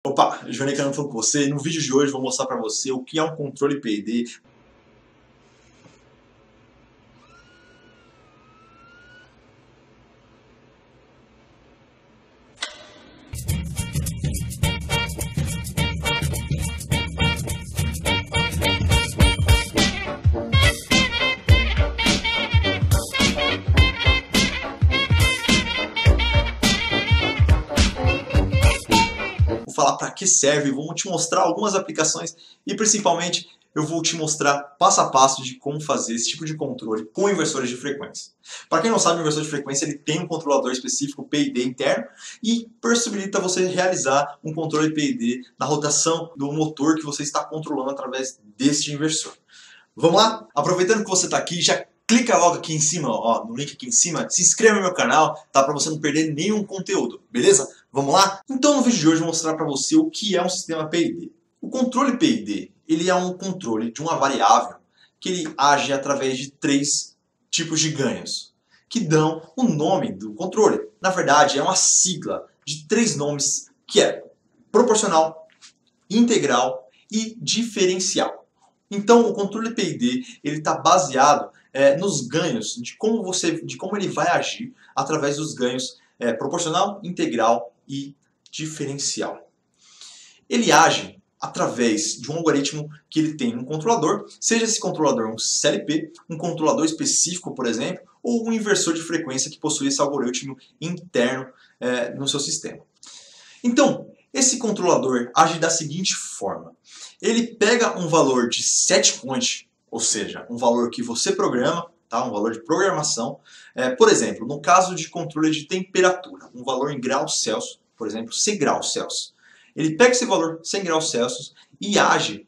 Opa, Johnny Cano falando com você. No vídeo de hoje eu vou mostrar para você o que é um controle PID. Vou falar para que serve, vou te mostrar algumas aplicações e principalmente eu vou te mostrar passo a passo de como fazer esse tipo de controle com inversores de frequência. Para quem não sabe, o inversor de frequência ele tem um controlador específico PID interno e possibilita você realizar um controle PID na rotação do motor que você está controlando através deste inversor. Vamos lá? Aproveitando que você está aqui, já clica logo aqui em cima, ó, no link aqui em cima, se inscreva no meu canal, tá? Para você não perder nenhum conteúdo, beleza? Vamos lá? Então no vídeo de hoje eu vou mostrar para você o que é um sistema PID. O controle PID, ele é um controle de uma variável que ele age através de três tipos de ganhos, que dão o nome do controle. Na verdade, é uma sigla de três nomes, que é proporcional, integral e diferencial. Então, o controle PID ele está baseado nos ganhos, de como ele vai agir através dos ganhos proporcional, integral e diferencial. Ele age através de um algoritmo que ele tem um controlador, seja esse controlador um CLP, um controlador específico, por exemplo, ou um inversor de frequência que possui esse algoritmo interno no seu sistema. Então, esse controlador age da seguinte forma. Ele pega um valor de set point, ou seja, um valor que você programa, tá? Um valor de programação. Por exemplo, no caso de controle de temperatura, um valor em graus Celsius, por exemplo, 100 graus Celsius. Ele pega esse valor, 100 graus Celsius, e age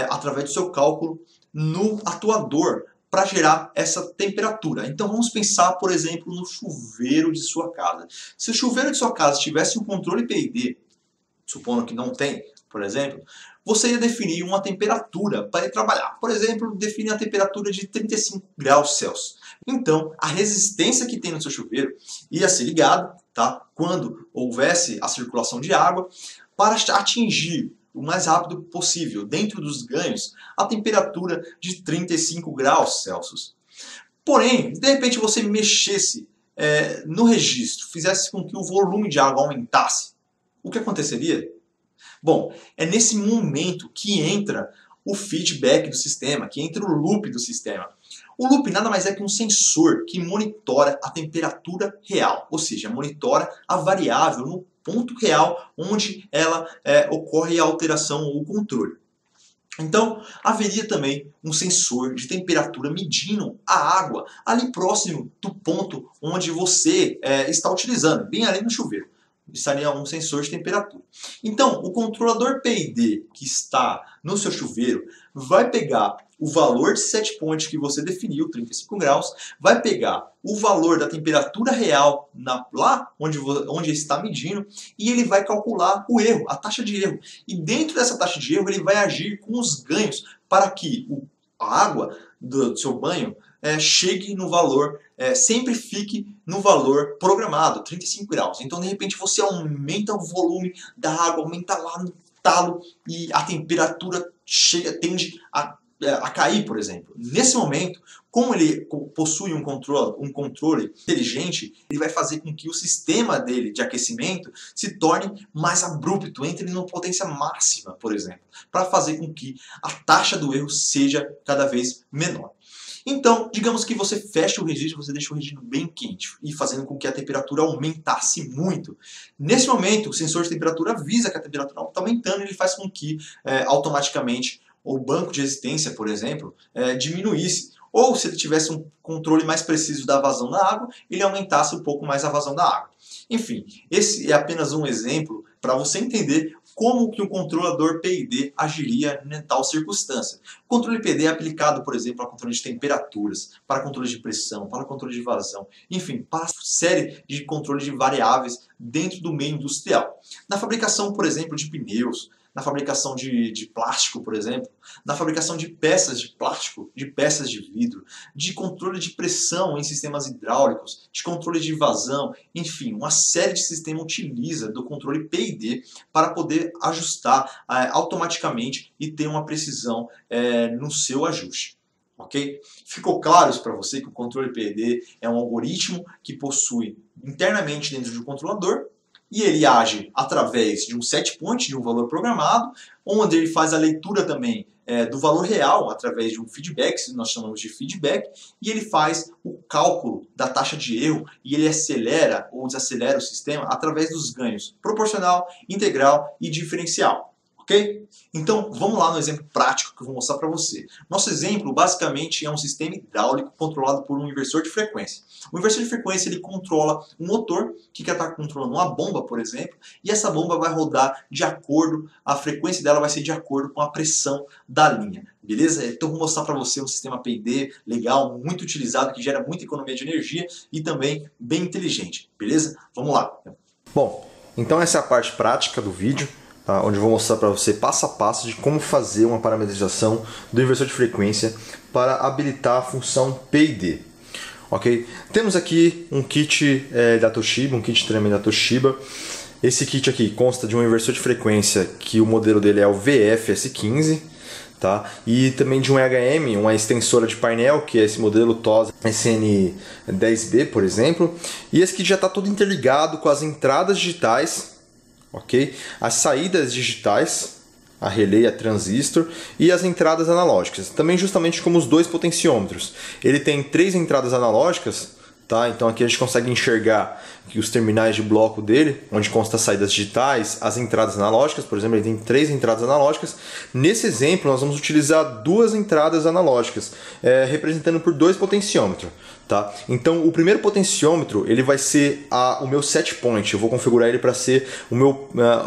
através do seu cálculo no atuador para gerar essa temperatura. Então vamos pensar, por exemplo, no chuveiro de sua casa. Se o chuveiro de sua casa tivesse um controle PID, supondo que não tem, por exemplo, você ia definir uma temperatura para ele trabalhar. Por exemplo, definir a temperatura de 35 graus Celsius. Então, a resistência que tem no seu chuveiro ia ser ligada, tá? Quando houvesse a circulação de água, para atingir o mais rápido possível, dentro dos ganhos, a temperatura de 35 graus Celsius. Porém, de repente você mexesse no registro, fizesse com que o volume de água aumentasse, o que aconteceria? Bom, é nesse momento que entra o feedback do sistema, que entra o loop do sistema. O loop nada mais é que um sensor que monitora a temperatura real, ou seja, monitora a variável no ponto real onde ela ocorre a alteração ou o controle. Então, haveria também um sensor de temperatura medindo a água ali próximo do ponto onde você está utilizando, bem ali no chuveiro. Estaria um sensor de temperatura. Então, o controlador PID que está no seu chuveiro vai pegar o valor de set point que você definiu, 35 graus, vai pegar o valor da temperatura real lá onde está medindo e ele vai calcular o erro, a taxa de erro. E dentro dessa taxa de erro ele vai agir com os ganhos para que a água do seu banho chegue no valor, sempre fique no valor programado, 35 graus. Então, de repente, você aumenta o volume da água, aumenta lá no talo e a temperatura tende a cair, por exemplo. Nesse momento, como ele possui um controle inteligente, ele vai fazer com que o sistema dele de aquecimento se torne mais abrupto, entre numa potência máxima, por exemplo, para fazer com que a taxa do erro seja cada vez menor. Então, digamos que você fecha o registro, você deixa o registro bem quente e fazendo com que a temperatura aumentasse muito. Nesse momento, o sensor de temperatura avisa que a temperatura está aumentando e ele faz com que automaticamente o banco de resistência, por exemplo, diminuísse. Ou se ele tivesse um controle mais preciso da vazão da água, ele aumentasse um pouco mais a vazão da água. Enfim, esse é apenas um exemplo para você entender como que o controlador PID agiria em tal circunstância. O controle PID é aplicado, por exemplo, para controle de temperaturas, para controle de pressão, para controle de vazão, enfim, para uma série de controles de variáveis dentro do meio industrial. Na fabricação, por exemplo, de pneus, na fabricação de plástico, por exemplo, na fabricação de peças de plástico, de peças de vidro, de controle de pressão em sistemas hidráulicos, de controle de vazão, enfim, uma série de sistemas utiliza do controle PID para poder ajustar automaticamente e ter uma precisão no seu ajuste. Ok? Ficou claro isso para você que o controle PID é um algoritmo que possui internamente dentro do controlador e ele age através de um set point, de um valor programado, onde ele faz a leitura também do valor real através de um feedback, que nós chamamos de feedback, e ele faz o cálculo da taxa de erro e ele acelera ou desacelera o sistema através dos ganhos proporcional, integral e diferencial. Ok? Então, vamos lá no exemplo prático que eu vou mostrar para você. Nosso exemplo, basicamente, é um sistema hidráulico controlado por um inversor de frequência. O inversor de frequência ele controla um motor que quer estar controlando uma bomba, por exemplo, e essa bomba vai rodar de acordo, a frequência dela vai ser de acordo com a pressão da linha. Beleza? Então, vou mostrar para você um sistema PID legal, muito utilizado, que gera muita economia de energia e também bem inteligente. Beleza? Vamos lá. Bom, então essa é a parte prática do vídeo. Tá? Onde eu vou mostrar para você passo a passo de como fazer uma parametrização do inversor de frequência para habilitar a função PID. Ok? Temos aqui um kit da Toshiba, um kit de treinamento da Toshiba. Esse kit aqui consta de um inversor de frequência que o modelo dele é o VF-S15. Tá? E também de um EHM, uma extensora de painel, que é esse modelo TOS SN10B, por exemplo. E esse kit já está todo interligado com as entradas digitais, ok? As saídas digitais, a relé, a transistor e as entradas analógicas. Também justamente como os dois potenciômetros. Ele tem 3 entradas analógicas, tá? Então aqui a gente consegue enxergar que os terminais de bloco dele, onde consta as saídas digitais, as entradas analógicas, por exemplo, ele tem 3 entradas analógicas. Nesse exemplo nós vamos utilizar 2 entradas analógicas, representando por 2 potenciômetros. Tá? Então o primeiro potenciômetro ele vai ser o meu set point, eu vou configurar ele para ser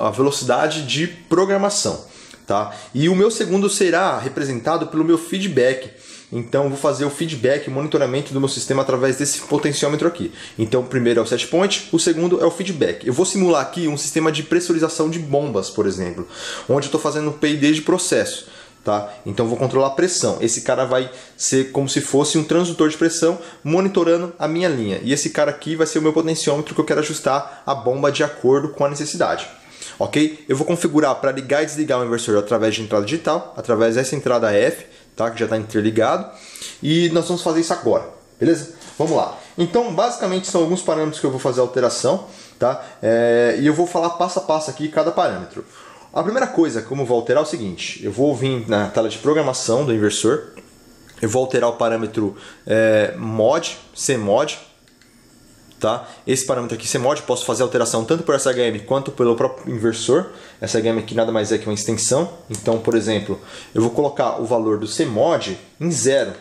a velocidade de programação. Tá? E o meu segundo será representado pelo meu feedback. Então eu vou fazer o feedback, o monitoramento do meu sistema através desse potenciômetro aqui. Então o primeiro é o set point, o segundo é o feedback. Eu vou simular aqui um sistema de pressurização de bombas, por exemplo, onde eu estou fazendo PID de processo. Tá? Então eu vou controlar a pressão. Esse cara vai ser como se fosse um transdutor de pressão monitorando a minha linha. E esse cara aqui vai ser o meu potenciômetro que eu quero ajustar a bomba de acordo com a necessidade. Ok? Eu vou configurar para ligar e desligar o inversor através de entrada digital, através dessa entrada F, tá? Que já está interligado. E nós vamos fazer isso agora. Beleza? Vamos lá. Então basicamente são alguns parâmetros que eu vou fazer a alteração. Tá? E eu vou falar passo a passo aqui cada parâmetro. A primeira coisa como eu vou alterar é o seguinte, eu vou vir na tela de programação do inversor, eu vou alterar o parâmetro CMOD, tá? Esse parâmetro aqui CMOD, posso fazer alteração tanto por SHM quanto pelo próprio inversor. SHM aqui nada mais é que uma extensão, então por exemplo, eu vou colocar o valor do CMOD em 0.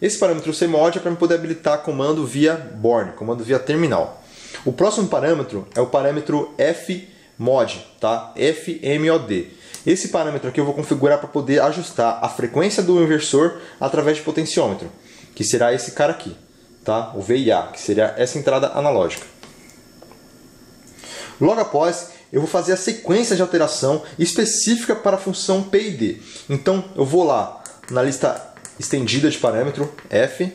Esse parâmetro CMOD é para eu poder habilitar comando via bourne, comando via terminal. O próximo parâmetro é o parâmetro FMOD, tá? FMOD. Esse parâmetro aqui eu vou configurar para poder ajustar a frequência do inversor através de potenciômetro, que será esse cara aqui, tá? O VIA, que seria essa entrada analógica. Logo após, eu vou fazer a sequência de alteração específica para a função PID. Então eu vou lá na lista estendida de parâmetro F.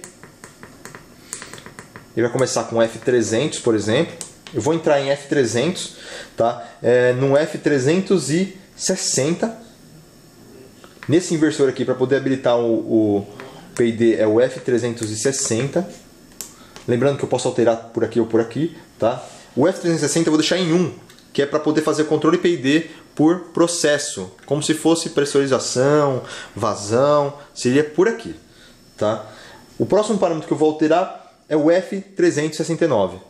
Ele vai começar com F300, por exemplo. Eu vou entrar em F300, tá? No F360. Nesse inversor aqui, para poder habilitar o PID, é o F360. Lembrando que eu posso alterar por aqui ou por aqui, tá? O F360 eu vou deixar em 1, que é para poder fazer controle PID por processo, como se fosse pressurização, vazão, seria por aqui, tá? O próximo parâmetro que eu vou alterar é o F369.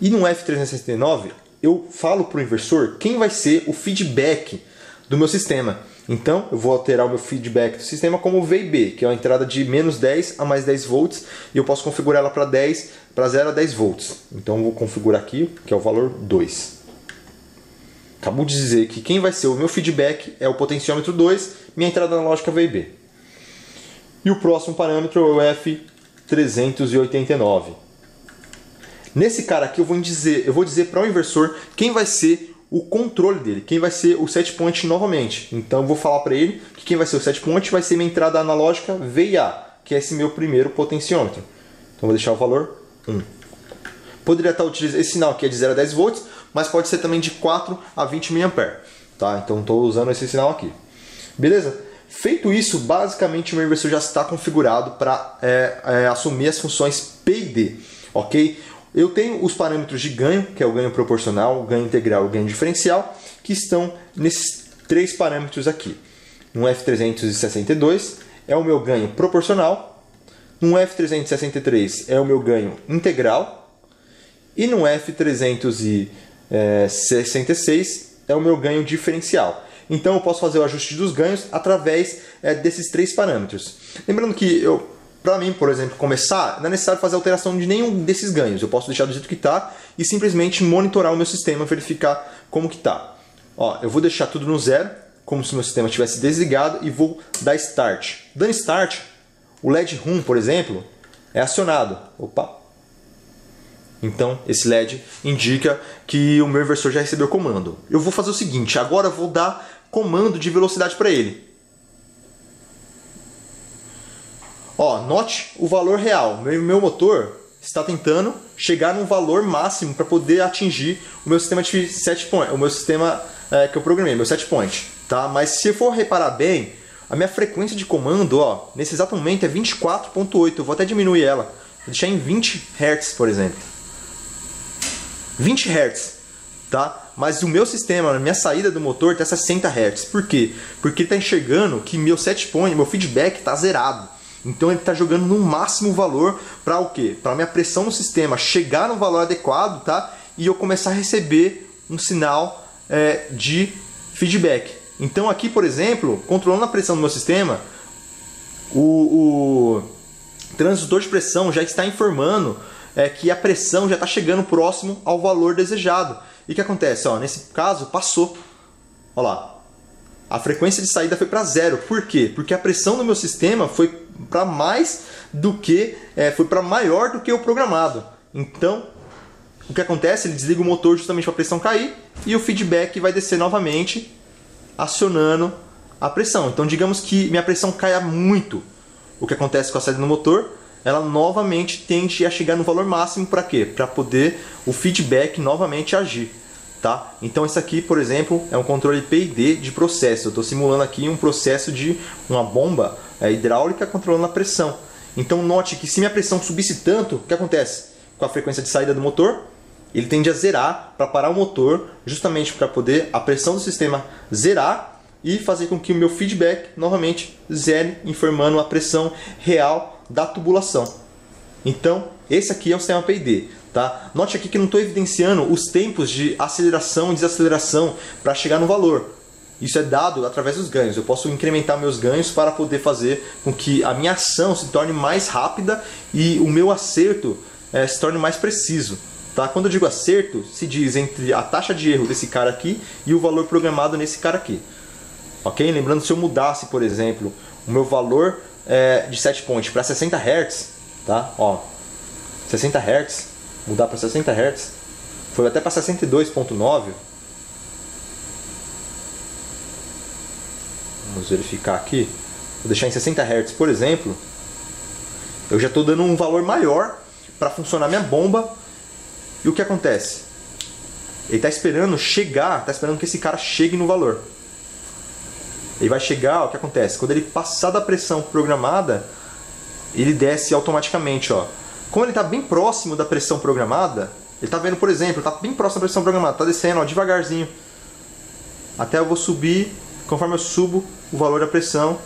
E no F369 eu falo para o inversor quem vai ser o feedback do meu sistema. Então eu vou alterar o meu feedback do sistema como VIB, que é uma entrada de menos 10 a mais 10 volts, e eu posso configurar ela para 0 a 10 volts. Então eu vou configurar aqui, que é o valor 2. Acabou de dizer que quem vai ser o meu feedback é o potenciômetro 2, minha entrada analógica VIB. E o próximo parâmetro é o F389. Nesse cara aqui eu vou dizer para o inversor quem vai ser o controle dele, quem vai ser o set point novamente. Então eu vou falar para ele que quem vai ser o set point vai ser minha entrada analógica VIA, que é esse meu primeiro potenciômetro. Então vou deixar o valor 1. Poderia estar utilizando esse sinal aqui é de 0 a 10 volts, mas pode ser também de 4 a 20 mA. Tá? Então estou usando esse sinal aqui. Beleza? Feito isso, basicamente o meu inversor já está configurado para assumir as funções P e D. Ok? Eu tenho os parâmetros de ganho, que é o ganho proporcional, o ganho integral e o ganho diferencial, que estão nesses 3 parâmetros aqui. No F362 é o meu ganho proporcional, no F363 é o meu ganho integral e no F366 é o meu ganho diferencial. Então eu posso fazer o ajuste dos ganhos através desses 3 parâmetros. Lembrando que para mim, por exemplo, começar, não é necessário fazer alteração de nenhum desses ganhos. Eu posso deixar do jeito que está e simplesmente monitorar o meu sistema, verificar como que está. Eu vou deixar tudo no 0, como se o meu sistema estivesse desligado, e vou dar Start. Dando Start, o LED Room, por exemplo, é acionado. Opa! Então, esse LED indica que o meu inversor já recebeu o comando. Eu vou fazer o seguinte, agora eu vou dar comando de velocidade para ele. Note o valor real. Meu motor está tentando chegar num valor máximo para poder atingir o meu sistema de set point, o meu sistema que eu programei, meu set point. Tá? Mas se eu for reparar bem, a minha frequência de comando, nesse exato momento é 24.8. Eu vou até diminuir ela. Vou deixar em 20 Hz, por exemplo. 20 Hz. Tá? Mas o meu sistema, a minha saída do motor está 60 Hz. Por quê? Porque ele está enxergando que meu set point, meu feedback está zerado. Então ele está jogando no máximo valor para o quê? Para a minha pressão no sistema chegar no valor adequado, tá? E eu começar a receber um sinal de feedback. Então aqui, por exemplo, controlando a pressão do meu sistema, o transdutor de pressão já está informando que a pressão já está chegando próximo ao valor desejado. E o que acontece? Nesse caso, passou. Olha lá. A frequência de saída foi para 0. Por quê? Porque a pressão do meu sistema foi para mais do que foi para maior do que o programado. Então, o que acontece? Ele desliga o motor justamente para a pressão cair e o feedback vai descer novamente, acionando a pressão. Então, digamos que minha pressão caia muito. O que acontece com a saída do motor? Ela novamente tende a chegar no valor máximo para quê? Para poder o feedback novamente agir. Tá? Então isso aqui, por exemplo, é um controle P&D de processo. Eu estou simulando aqui um processo de uma bomba hidráulica controlando a pressão. Então note que se minha pressão subisse tanto, o que acontece? Com a frequência de saída do motor, ele tende a zerar para parar o motor, justamente para poder a pressão do sistema zerar e fazer com que o meu feedback novamente zere, informando a pressão real da tubulação. Então esse aqui é o sistema P&D. Tá? Note aqui que eu não estou evidenciando os tempos de aceleração e desaceleração para chegar no valor. Isso é dado através dos ganhos. Eu posso incrementar meus ganhos para poder fazer com que a minha ação se torne mais rápida e o meu acerto se torne mais preciso. Tá? Quando eu digo acerto, se diz entre a taxa de erro desse cara aqui e o valor programado nesse cara aqui. Ok? Lembrando, se eu mudasse, por exemplo, o meu valor de set point para 60 Hz, tá? 60 Hz, mudar para 60 Hz, foi até para 62.9. Vamos verificar aqui. Vou deixar em 60 Hz, por exemplo. Eu já estou dando um valor maior para funcionar minha bomba. E o que acontece? Ele está esperando chegar, está esperando que esse cara chegue no valor. Ele vai chegar, o que acontece? Quando ele passar da pressão programada, ele desce automaticamente, Como ele está bem próximo da pressão programada, ele está vendo, por exemplo, está bem próximo da pressão programada, está descendo devagarzinho. Até eu vou subir, conforme eu subo o valor da pressão,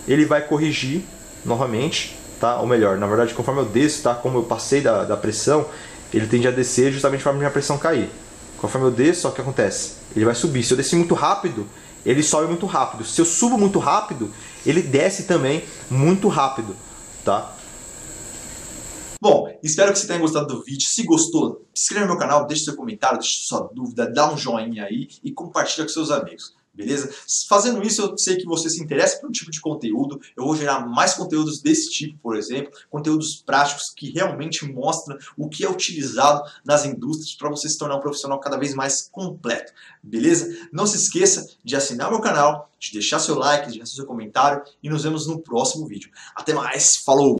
ele vai corrigir novamente, tá? Ou melhor, na verdade, conforme eu desço, tá? Como eu passei da pressão, ele tende a descer justamente para a minha pressão cair. Conforme eu desço, o que acontece? Ele vai subir. Se eu descer muito rápido, ele sobe muito rápido. Se eu subo muito rápido, ele desce também muito rápido, tá? Bom, espero que você tenha gostado do vídeo. Se gostou, se inscreva no meu canal, deixe seu comentário, deixe sua dúvida, dá um joinha aí e compartilha com seus amigos. beleza? Fazendo isso, eu sei que você se interessa por um tipo de conteúdo, eu vou gerar mais conteúdos desse tipo, por exemplo, conteúdos práticos que realmente mostram o que é utilizado nas indústrias para você se tornar um profissional cada vez mais completo, beleza? Não se esqueça de assinar meu canal, de deixar seu like, de deixar seu comentário e nos vemos no próximo vídeo. Até mais, falou!